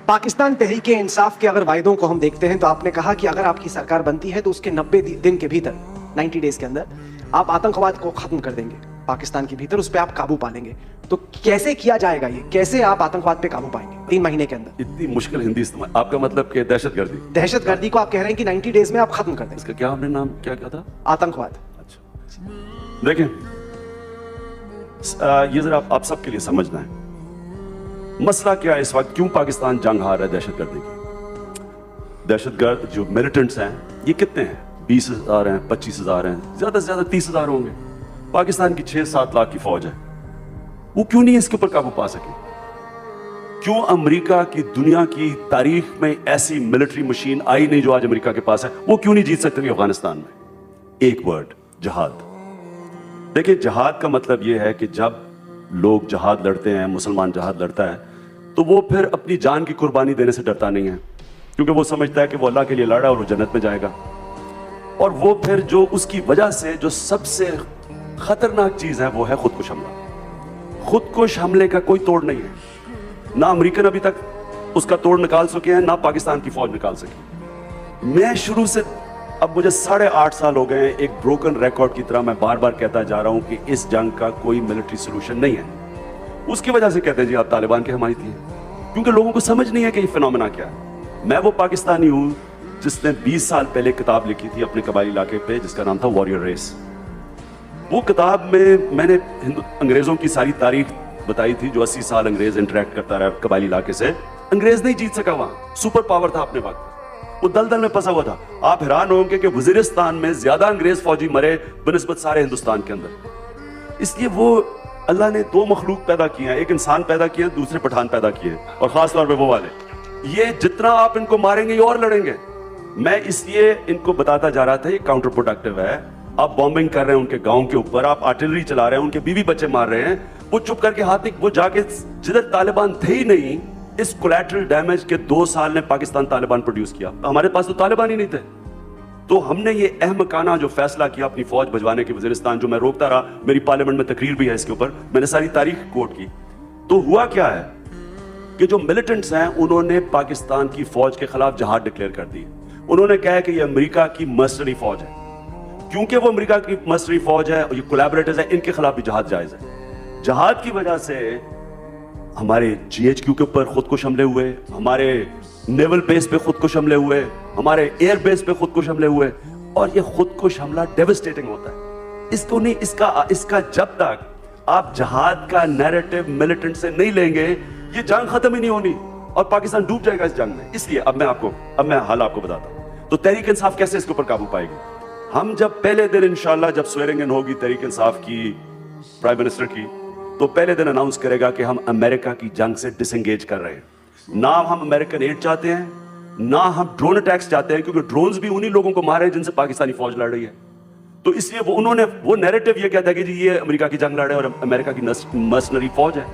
पाकिस्तान तहरीक इंसाफ के अगर वायदों को हम देखते हैं तो आपने कहा कि अगर आपकी सरकार बनती है तो उसके 90 दिन के भीतर 90 डेज के अंदर आप आतंकवाद को खत्म कर देंगे पाकिस्तान के भीतर, उस पर आप काबू पा लेंगे। तो कैसे किया जाएगा ये, कैसे आप आतंकवाद पे काबू पाएंगे 3 महीने के अंदर? इतनी मुश्किल हिंदी इस्तेमाल, आपका मतलब कि दहशतगर्दी को आप कह रहे हैं कि 90 डेज में आप खत्म कर देंगे। इसका क्या हमने नाम क्या था? आतंकवाद। अच्छा, देखें ये जरा आप सबके लिए समझना है मसला क्या है इस वक्त, क्यों पाकिस्तान जंग हार रहा है दहशतगर्दी की। दहशतगर्द जो मिलिटेंट्स हैं ये कितने हैं? 20,000 हैं, 25,000 हैं, ज्यादा से ज्यादा 30,000 होंगे। पाकिस्तान की 6-7 लाख की फौज है, वो क्यों नहीं इसके ऊपर काबू पा सके? क्यों अमेरिका की दुनिया की तारीख में ऐसी मिलिट्री मशीन आई नहीं जो आज अमेरिका के पास है? वो क्यों नहीं जीत सकते अफगानिस्तान में? एक वर्ड, जिहाद। देखिए जिहाद का मतलब यह है कि जब लोग जिहाद लड़ते हैं, मुसलमान जिहाद लड़ता है, तो वो फिर अपनी जान की कुर्बानी देने से डरता नहीं है, क्योंकि वो समझता है कि वो अल्लाह के लिए लड़ा और वो जन्नत में जाएगा। और वो फिर जो उसकी वजह से जो सबसे खतरनाक चीज है वो है खुदकुश हमला। खुदकुश हमले का कोई तोड़ नहीं है, ना अमेरिकन अभी तक उसका तोड़ निकाल सके हैं, ना पाकिस्तान की फौज निकाल सकी। मैं शुरू से, अब मुझे 8.5 साल हो गए हैं, एक ब्रोकन रिकॉर्ड की तरह मैं बार बार कहता जा रहा हूं कि इस जंग का कोई मिलिट्री सोल्यूशन नहीं है। उसकी वजह से कहते हैं जी आप तालिबान के हमारी थी, क्योंकि लोगों को समझ नहीं है कि ये फिनोमेना क्या है। मैं वो पाकिस्तानी हूं जिसने 20 साल पहले किताब लिखी थी अपने कबायली इलाके पे, जिसका नाम था वॉरियर रेस। वो किताब में मैंने अंग्रेजों की सारी तारीख बताई थी, जो 80 साल अंग्रेज इंटरेक्ट करता रहा कबायली इलाके से। अंग्रेज नहीं जीत सका, वहां सुपर पावर था अपने वक्त, वो दलदल में फंसा हुआ था। आप हैरान होंगे कि वजीरिस्तान में ज्यादा अंग्रेज फौजी मरे बनिस्बत सारे हिंदुस्तान के अंदर। इसलिए वो अल्लाह ने 2 मखलूक पैदा किए हैं, एक इंसान पैदा किए हैं, दूसरे पठान पैदा किए हैं, और खास तौर पे वो वाले। ये जितना आप इनको मारेंगे ये और लड़ेंगे। मैं इसलिए इनको बताता जा रहा था ये काउंटर प्रोडक्टिव है। आप बॉम्बिंग कर रहे हैं उनके गांव के ऊपर, आप आर्टिलरी चला रहे हैं, उनके बीवी बच्चे मार रहे हैं, वो चुप करके हाथ नहीं, वो जाके जिधर तालिबान थे ही नहीं, इस कोलैटरल डैमेज के 2 साल ने पाकिस्तान तालिबान प्रोड्यूस किया। हमारे पास तो तालिबान ही नहीं थे। तो हमने ये अहमकाना जो फैसला किया अपनी फौज भिजवाने के वजीरिस्तान, जो मैं रोकता रहा, मेरी पार्लियामेंट में तकरीर भी है इसके ऊपर, मैंने सारी तारीख कोट की। तो हुआ क्या है कि जो मिलिटेंट्स हैं उन्होंने पाकिस्तान की फौज के खिलाफ जिहाद डिक्लेयर कर दी। उन्होंने कहा कि ये अमेरिका की मर्सनरी फौज है, क्योंकि वो अमेरिका की मर्सनरी फौज है और ये कोलैबोरेटर्स है, इनके खिलाफ भी जिहाद जायज है। जिहाद की वजह से हमारे GHQ के ऊपर खुदकुश हमले हुए, हमारे नेवल बेस पे खुदकुश हमले हुए, हमारे एयर बेस पे खुदकुश हमले हुए, और ये खुदकुश हमला डेविस्टेटिंग होता है। इसको नहीं, इसका जब तक आप जिहाद का नैरेटिव मिलिटेंट से नहीं लेंगे, ये जंग खत्म ही नहीं होनी और पाकिस्तान डूब जाएगा इस जंग में। इसलिए अब मैं हाल आपको बताता हूं। तो तहरीक इंसाफ कैसे इसके ऊपर काबू पाएगी? हम जब पहले दिन इंशाल्लाह जब स्वेरिंग इन होगी तहरीक इंसाफ की, प्राइम मिनिस्टर की, तो पहले दिन अनाउंस करेगा कि हम अमेरिका की जंग से डिसएंगेज कर रहे हैं। ना हम अमेरिकन एड चाहते हैं, ना हम ड्रोन अटैक्स चाहते हैं, क्योंकि ड्रोन्स भी उन्हीं लोगों को मार रहे हैं जिनसे पाकिस्तानी फौज लड़ रही है। तो इसलिए वो नैरेटिव ये कहता है कि जी ये अमेरिका की जंग लड़ रहे हैं और अमेरिका की मर्सनरी फौज है।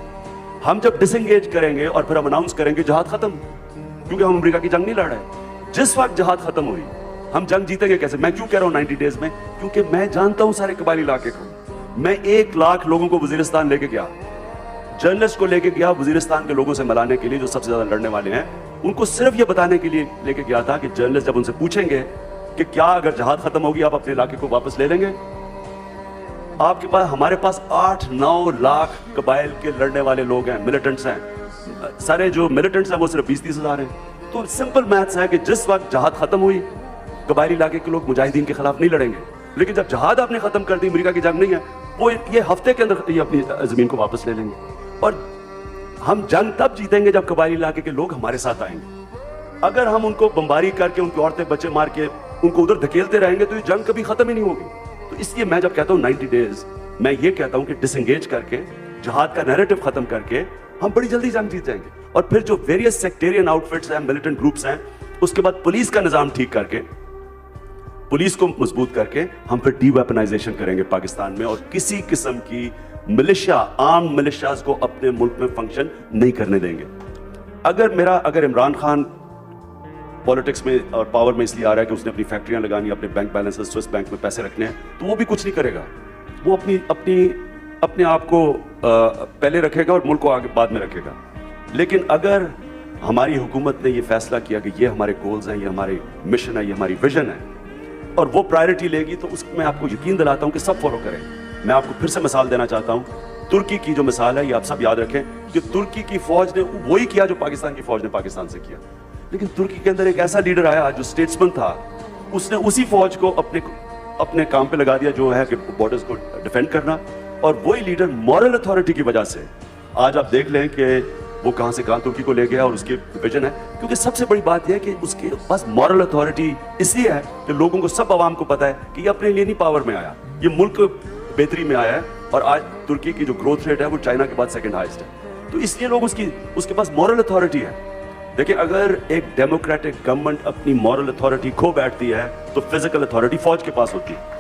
हम जब डिसएंगेज करेंगे और फिर हम अनाउंस करेंगे जिहाद खत्म, क्योंकि हम अमेरिका की जंग नहीं लड़ रहे। जिस वक्त जिहाद खत्म हुई, हम जंग जीतेंगे कैसे? मैं क्यों कह रहा हूं 90 डेज में? क्योंकि मैं जानता हूं सारे कबायली इलाके को। मैं 1 लाख लोगों को वजीरिस्तान लेके गया, जर्नलिस्ट को लेके गया वजीरिस्तान के लोगों से मिलाने के लिए जो सबसे ज्यादा लड़ने वाले हैं। उनको सिर्फ ये बताने के लिए लेके गया था कि जर्नलिस्ट जब उनसे पूछेंगे कि क्या अगर जिहाद खत्म होगी आप अपने इलाके को वापस ले लेंगे? आपके पास, हमारे पास 8-9 लाख कबाइल के लड़ने वाले लोग हैं, मिलिटेंट्स हैं। सारे जो मिलिटेंट्स हैं वो सिर्फ 20-30 हजार हैं। तो सिंपल मैथ्स है कि जिस वक्त जिहाद खत्म हुई, कबायली इलाके के लोग मुजाहिदीन के खिलाफ नहीं लड़ेंगे। लेकिन जब जिहाद आपने खत्म कर दी, अमेरिका की जंग नहीं है, वो ये हफ्ते के अंदर ये अपनी जमीन को वापस ले लेंगे। और हम जंग तब जीतेंगे जब कबायली इलाके के लोग हमारे साथ आएंगे। अगर हम उनको बमबारी करके, उनकी औरतें बच्चे मार के उनको उधर धकेलते रहेंगे, तो ये जंग कभी खत्म ही नहीं होगी। तो इसलिए मैं जब कहता हूं 90 डेज, मैं ये कहता हूं कि डिसएंगेज करके, जिहाद का नैरेटिव खत्म करके हम बड़ी जल्दी जंग जीत जाएंगे। और फिर जो वेरियस सेक्टेरियन आउटफिट्स हैं, मिलिटेंट ग्रुप्स हैं, उसके बाद पुलिस का निजाम ठीक करके, पुलिस को मजबूत करके हम फिर डीवेपनाइजेशन करेंगे पाकिस्तान में, और किसी किस्म की मिलिशिया, आर्म मिलिशियाज को अपने मुल्क में फंक्शन नहीं करने देंगे। अगर इमरान खान पॉलिटिक्स में और पावर में इसलिए आ रहा है कि उसने अपनी फैक्ट्रियां लगानी, अपने बैंक बैलेंसेस स्विस बैंक में पैसे रखने हैं, तो वो भी कुछ नहीं करेगा। वो अपने आप को पहले रखेगा और मुल्क को आगे बाद में रखेगा। लेकिन अगर ہماری حکومت نے یہ فیصلہ کیا کہ یہ ہمارے گولز ہیں, یہ ہمارے مشن ہے, یہ ہماری ویژن ہے, اور وہ پرائرٹی لے گی, تو اس میں آپ کو یقین دلاتا ہوں کہ سب فالو کریں. میں آپ کو پھر سے مثال دینا چاہتا ہوں, ترکی کی جو مثال ہے یہ آپ سب یاد رکھیں کہ ترکی کی فوج نے وہی کیا جو پاکستان کی فوج نے پاکستان سے کیا, لیکن ترکی کے اندر ایک ایسا لیڈر آیا جو اسٹیٹسمن تھا, اس نے اسی فوج کو اپنے کام پہ لگا دیا جو ہے کہ بارڈرز کو ڈیفینڈ کرنا, اور وہی لیڈر مورل اتھارٹی کی وجہ سے آج آپ دیکھ لیں کہ وہ کہاں سے کہاں ترکی کو لے گیا, اور اس کی ویژن ہے. کیونکہ سب سے بڑی بات یہ ہے کہ اس کے پاس مورل اتھارٹی اس لیے ہے کہ لوگوں کو, سب عوام کو پتا ہے کہ یہ اپنے لیے نہیں پاور میں آیا, یہ ملک بہتری میں آیا ہے, اور آج ترکی کی جو گروتھ ریٹ ہے وہ چائنا کے بعد سیکنڈ ہائیسٹ ہے. تو اس لیے لوگ اس کے پاس مورل اتھارٹی ہے. دیکھیں اگر ایک ڈیموکریٹک گورنمنٹ اپنی مورل اتھارٹی کھو بیٹھتی ہے تو فزیکل اتھارٹی فوج کے پاس ہوتی ہے.